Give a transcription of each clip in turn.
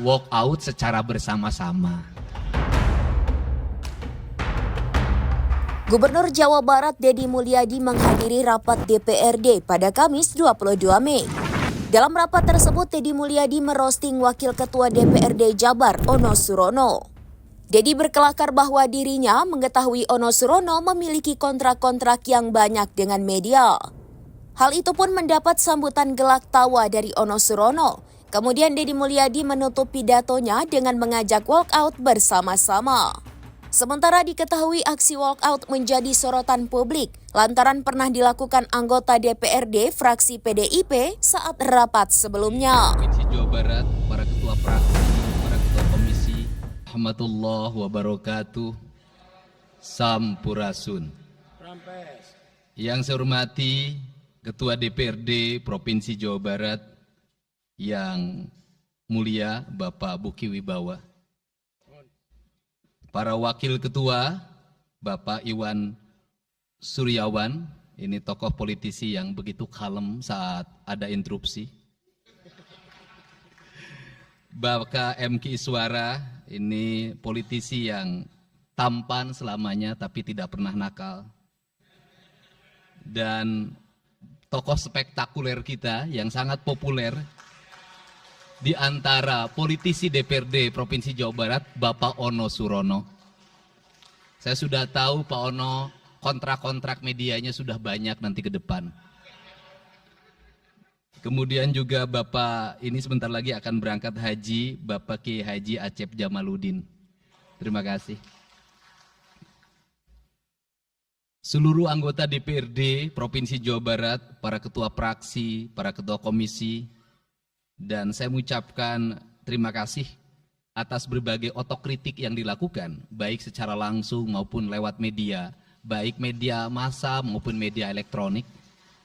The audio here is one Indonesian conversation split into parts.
walk out secara bersama-sama. Gubernur Jawa Barat Deddy Mulyadi menghadiri rapat DPRD pada Kamis 22 Mei. Dalam rapat tersebut, Deddy Mulyadi merosting Wakil Ketua DPRD Jabar, Ono Surono. Deddy berkelakar bahwa dirinya mengetahui Ono Surono memiliki kontrak-kontrak yang banyak dengan media. Hal itu pun mendapat sambutan gelak tawa dari Ono Surono. Kemudian Deddy Mulyadi menutup pidatonya dengan mengajak walkout bersama-sama. Sementara diketahui aksi walkout menjadi sorotan publik lantaran pernah dilakukan anggota DPRD fraksi PDIP saat rapat sebelumnya. Provinsi Jawa Barat, para ketua fraksi, para ketua komisi, rahmatullah wabarakatuh, sampurasun. Yang saya hormati Ketua DPRD Provinsi Jawa Barat yang mulia Bapak Buki Wibawa, para wakil ketua Bapak Iwan Suryawan, ini tokoh politisi yang begitu kalem saat ada interupsi. Bapak MK Iswara, ini politisi yang tampan selamanya tapi tidak pernah nakal. Dan tokoh spektakuler kita yang sangat populer di antara politisi DPRD Provinsi Jawa Barat, Bapak Ono Surono. Saya sudah tahu Pak Ono kontrak-kontrak medianya sudah banyak nanti ke depan. Kemudian juga Bapak ini sebentar lagi akan berangkat haji, Bapak Kiai Haji Acep Jamaluddin. Terima kasih. Seluruh anggota DPRD Provinsi Jawa Barat, para ketua fraksi, para ketua komisi, dan saya mengucapkan terima kasih atas berbagai otokritik yang dilakukan, baik secara langsung maupun lewat media, baik media massa maupun media elektronik.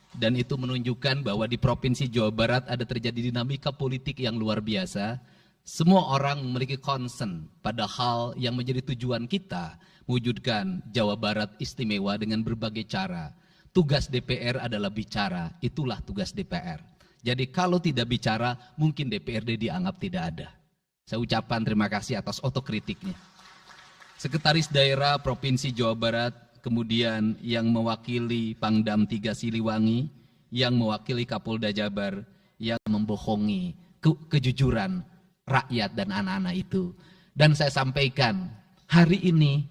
Dan itu menunjukkan bahwa di Provinsi Jawa Barat ada terjadi dinamika politik yang luar biasa. Semua orang memiliki concern pada hal yang menjadi tujuan kita, mewujudkan Jawa Barat istimewa dengan berbagai cara. Tugas DPR adalah bicara, itulah tugas DPR. Jadi kalau tidak bicara, mungkin DPRD dianggap tidak ada. Saya ucapkan terima kasih atas otokritiknya. Sekretaris Daerah Provinsi Jawa Barat, kemudian yang mewakili Pangdam 3 Siliwangi, yang mewakili Kapolda Jabar, yang membohongi kejujuran rakyat dan anak-anak itu. Dan saya sampaikan, hari ini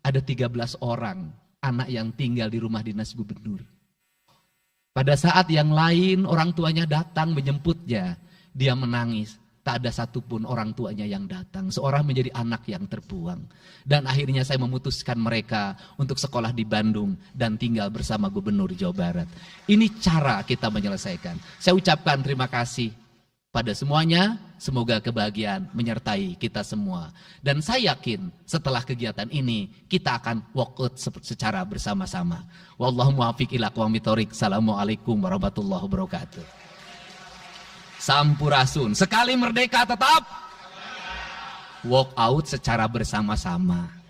ada 13 orang anak yang tinggal di rumah dinas gubernur. Pada saat yang lain orang tuanya datang menjemputnya, dia menangis. Tak ada satupun orang tuanya yang datang. Seorang menjadi anak yang terbuang. Dan akhirnya saya memutuskan mereka untuk sekolah di Bandung dan tinggal bersama Gubernur Jawa Barat. Ini cara kita menyelesaikan. Saya ucapkan terima kasih pada semuanya. Semoga kebahagiaan menyertai kita semua. Dan saya yakin setelah kegiatan ini kita akan walk out secara bersama-sama. Wallahu muwaffiq ila aqwamit thoriq. Assalamualaikum warahmatullahi wabarakatuh. Sampurasun. Sekali merdeka tetap walk out secara bersama-sama.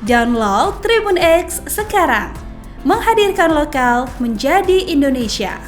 Download Tribun X sekarang. Menghadirkan lokal menjadi Indonesia.